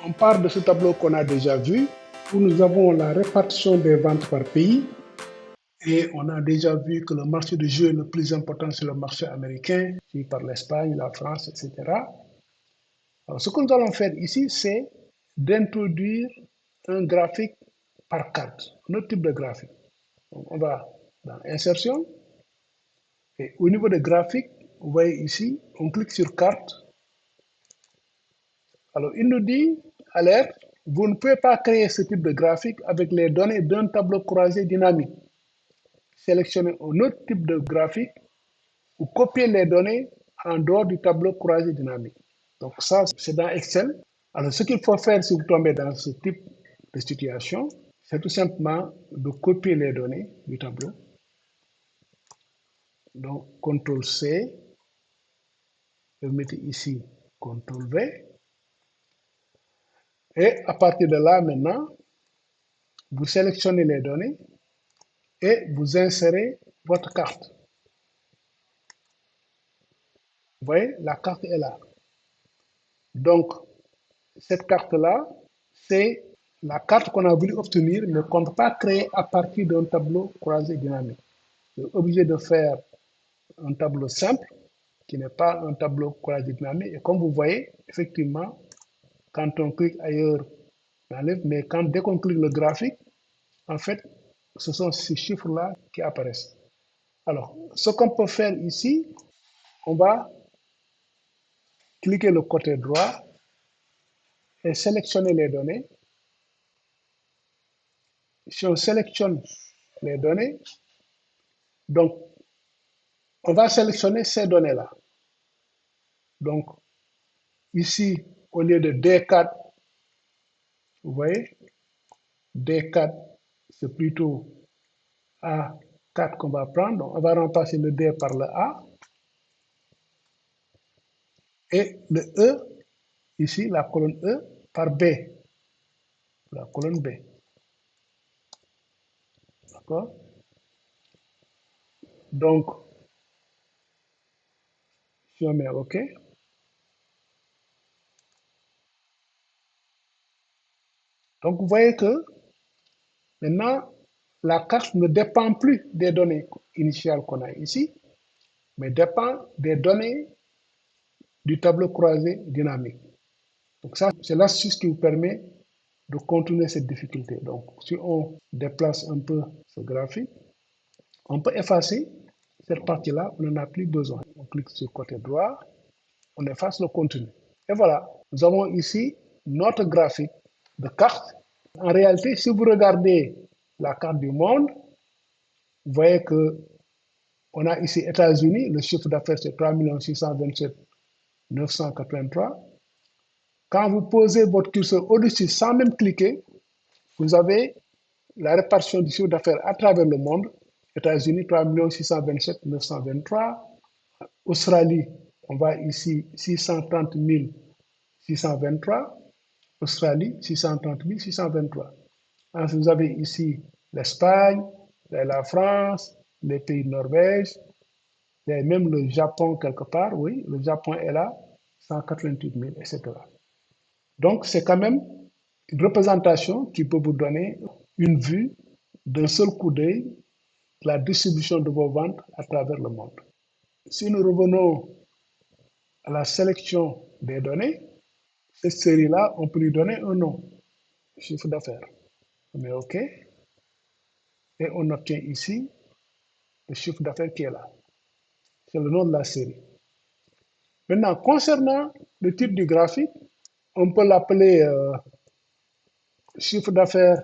On part de ce tableau qu'on a déjà vu, où nous avons la répartition des ventes par pays. Et on a déjà vu que le marché de jeu le plus important, c'est le marché américain, suivi par l'Espagne, la France, etc. Alors, ce que nous allons faire ici, c'est d'introduire un graphique par carte, un autre type de graphique. Donc, on va dans Insertion, et au niveau de graphique, vous voyez ici, on clique sur Carte. Alors, il nous dit, alerte, vous ne pouvez pas créer ce type de graphique avec les données d'un tableau croisé dynamique. Sélectionnez un autre type de graphique ou copier les données en dehors du tableau croisé dynamique. Donc ça, c'est dans Excel. Alors ce qu'il faut faire si vous tombez dans ce type de situation, c'est tout simplement de copier les données du tableau. Donc CTRL-C, vous mettez ici CTRL-V. Et à partir de là, maintenant, vous sélectionnez les données et vous insérez votre carte. Vous voyez, la carte est là. Donc, cette carte-là, c'est la carte qu'on a voulu obtenir, mais qu'on ne peut pas créer à partir d'un tableau croisé dynamique. On est obligé de faire un tableau simple, qui n'est pas un tableau croisé dynamique. Et comme vous voyez, effectivement, quand on clique ailleurs, on enlève, mais dès qu'on clique le graphique, en fait, ce sont ces chiffres-là qui apparaissent. Alors, ce qu'on peut faire ici, on va cliquer le côté droit et sélectionner les données. Si on sélectionne les données, donc on va sélectionner ces données-là. Donc, ici, au lieu de D4, vous voyez, D4, c'est plutôt A4 qu'on va prendre. Donc, on va remplacer le D par le A. Et le E, ici, la colonne E, par B. La colonne B. D'accord? Donc, si on met OK, donc vous voyez que maintenant, la carte ne dépend plus des données initiales qu'on a ici, mais dépend des données du tableau croisé dynamique. Donc ça, c'est l'astuce qui vous permet de contourner cette difficulté. Donc, si on déplace un peu ce graphique, on peut effacer cette partie-là, on n'en a plus besoin. On clique sur le côté droit, on efface le contenu. Et voilà, nous avons ici notre graphique de carte. En réalité, si vous regardez la carte du monde, vous voyez que on a ici États-Unis, le chiffre d'affaires c'est 3 627 983. Quand vous posez votre curseur au-dessus sans même cliquer, vous avez la répartition du chiffre d'affaires à travers le monde. États-Unis, 3 627 923. Australie, on va ici 630 623. Australie, 630 623. Ensuite, vous avez ici l'Espagne, la France, les pays de Norvège, et même le Japon quelque part, oui, le Japon est là, 188 000, etc. Donc, c'est quand même une représentation qui peut vous donner une vue d'un seul coup d'œil de la distribution de vos ventes à travers le monde. Si nous revenons à la sélection des données, cette série-là, on peut lui donner un nom, chiffre d'affaires. On met OK et on obtient ici le chiffre d'affaires qui est là. C'est le nom de la série. Maintenant, concernant le type du graphique, on peut l'appeler chiffre d'affaires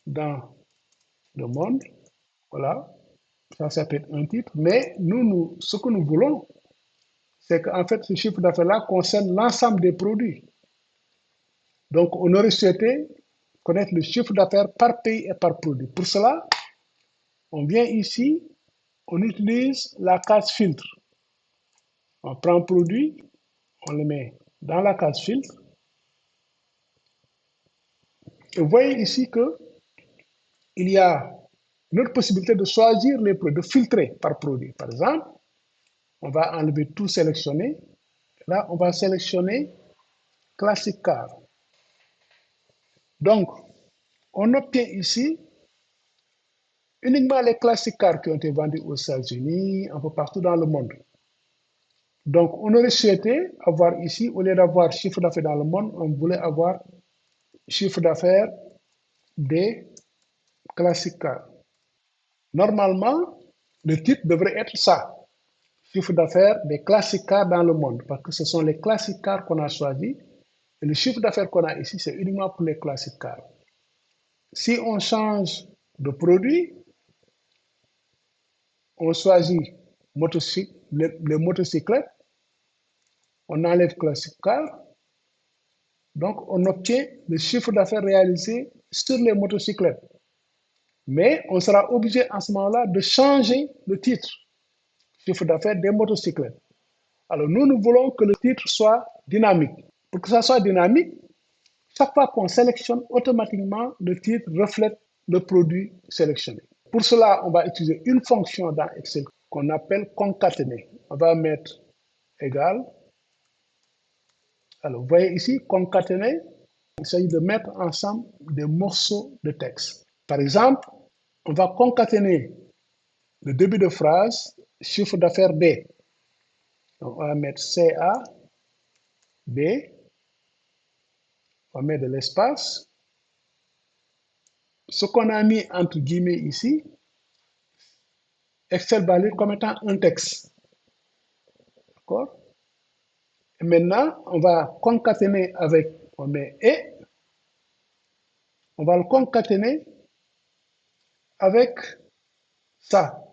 dans le monde. Voilà, ça peut être un titre. Mais ce que nous voulons, c'est qu'en fait, ce chiffre d'affaires-là concerne l'ensemble des produits. Donc, on aurait souhaité connaître le chiffre d'affaires par pays et par produit. Pour cela, on vient ici, on utilise la case filtre. On prend un produit, on le met dans la case filtre. Et vous voyez ici qu'il y a une autre possibilité de choisir les produits, de filtrer par produit. Par exemple, on va enlever tout sélectionner. Là, on va sélectionner Classic Car. Donc, on obtient ici uniquement les classiques cars qui ont été vendus aux États-Unis, un peu partout dans le monde. Donc, on aurait souhaité avoir ici, au lieu d'avoir chiffre d'affaires dans le monde, on voulait avoir chiffre d'affaires des classiques cars. Normalement, le titre devrait être ça, chiffre d'affaires des classiques cars dans le monde, parce que ce sont les classiques cars qu'on a choisis. Et le chiffre d'affaires qu'on a ici, c'est uniquement pour les classiques cars. Si on change de produit, on choisit les motocyclettes, on enlève classique car, donc on obtient le chiffre d'affaires réalisé sur les motocyclettes. Mais on sera obligé en ce moment-là de changer le titre, chiffre d'affaires des motocyclettes. Alors nous voulons que le titre soit dynamique. Pour que ça soit dynamique, chaque fois qu'on sélectionne, automatiquement, le titre reflète le produit sélectionné. Pour cela, on va utiliser une fonction dans Excel qu'on appelle concaténer. On va mettre égal. Alors, vous voyez ici, concaténer, il s'agit de mettre ensemble des morceaux de texte. Par exemple, on va concaténer le début de phrase, chiffre d'affaires B. Donc, on va mettre CA, B, on va mettre de l'espace. Ce qu'on a mis entre guillemets ici, Excel va lire comme étant un texte. D'accord? Et maintenant, on va concaténer avec, on met et, on va le concaténer avec ça,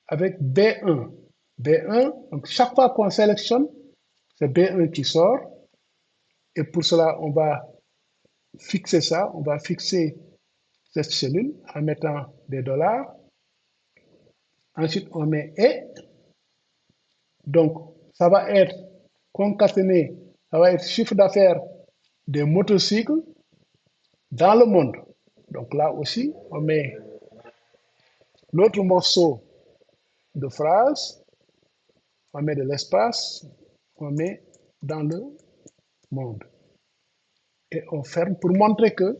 avec B1. B1, donc chaque fois qu'on sélectionne, c'est B1 qui sort. Et pour cela, on va fixer ça, on va fixer cette cellule en mettant des dollars. Ensuite, on met et. Donc, ça va être concaténé, ça va être chiffre d'affaires des motocycles dans le monde. Donc là aussi, on met l'autre morceau de phrase, on met de l'espace, on met dans le monde. Et on ferme pour montrer que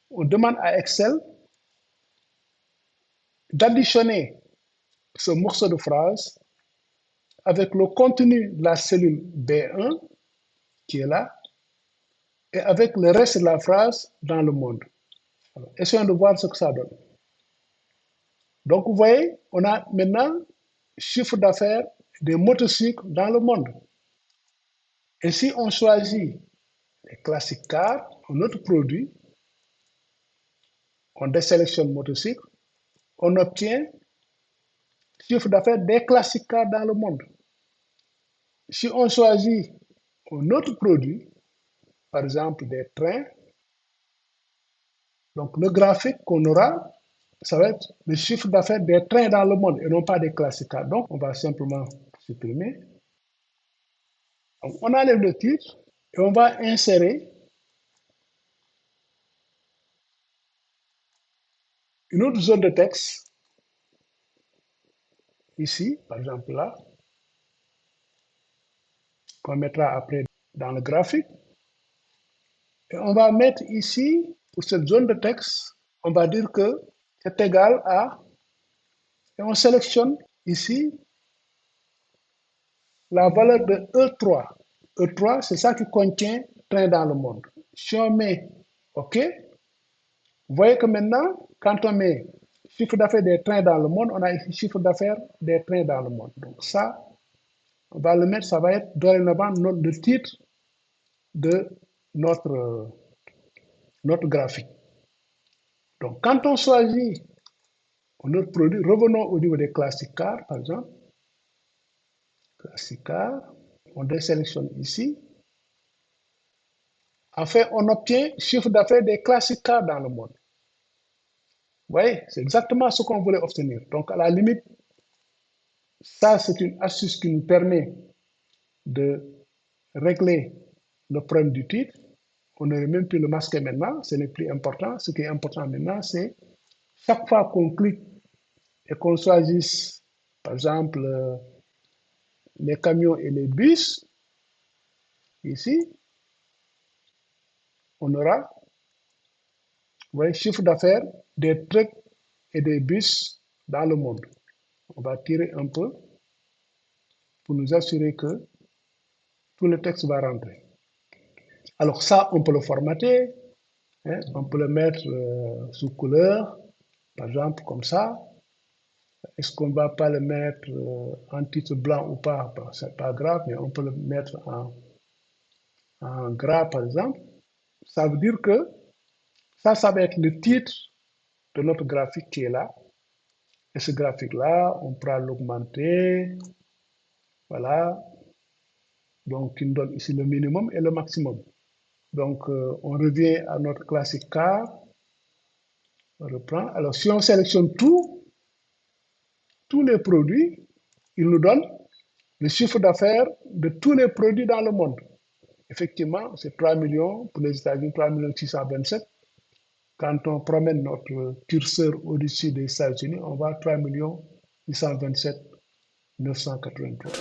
on demande à Excel d'additionner ce morceau de phrase avec le contenu de la cellule B1 qui est là et avec le reste de la phrase dans le monde. Alors, essayons de voir ce que ça donne. Donc, vous voyez, on a maintenant chiffre d'affaires des motocycles dans le monde. Et si on choisit les classiques cars, un autre produit, on désélectionne motocycle, on obtient chiffre d'affaires des classiques cars dans le monde. Si on choisit un autre produit, par exemple des trains, donc le graphique qu'on aura, ça va être le chiffre d'affaires des trains dans le monde et non pas des classiques cars. Donc, on va simplement supprimer. Donc, on enlève le titre et on va insérer une autre zone de texte, ici, par exemple là, qu'on mettra après dans le graphique. Et on va mettre ici, pour cette zone de texte, on va dire que c'est égal à, et on sélectionne ici la valeur de E3. E3, c'est ça qui contient train dans le monde. Si on met OK, vous voyez que maintenant, quand on met chiffre d'affaires des trains dans le monde, on a ici chiffre d'affaires des trains dans le monde. Donc ça, on va le mettre, ça va être dorénavant le titre de notre, notre graphique. Donc quand on choisit notre produit, revenons au niveau des classiques cars, par exemple. Classiques cars, on désélectionne ici. Enfin, on obtient chiffre d'affaires des classiques cars dans le monde. Vous voyez, c'est exactement ce qu'on voulait obtenir. Donc, à la limite, ça, c'est une astuce qui nous permet de régler le problème du titre. On n'aurait même plus le masquer maintenant, ce n'est plus important. Ce qui est important maintenant, c'est chaque fois qu'on clique et qu'on choisisse, par exemple, les camions et les bus, ici, on aura, vous voyez, chiffre d'affaires des trucks et des bus dans le monde. On va tirer un peu pour nous assurer que tout le texte va rentrer. Alors ça, on peut le formater, hein, on peut le mettre sous couleur, par exemple comme ça. Est-ce qu'on ne va pas le mettre en titre blanc ou pas? Bon, c'est pas grave, mais on peut le mettre en gras, par exemple. Ça veut dire que ça va être le titre de notre graphique qui est là. Et ce graphique-là, on pourra l'augmenter. Voilà. Donc, il nous donne ici le minimum et le maximum. Donc, on revient à notre classique car. On reprend. Alors, si on sélectionne tous les produits, il nous donne le chiffre d'affaires de tous les produits dans le monde. Effectivement, c'est 3 millions pour les États-Unis, 3 627. Quand on promène notre curseur au-dessus des États-Unis, on va à 3 827 983.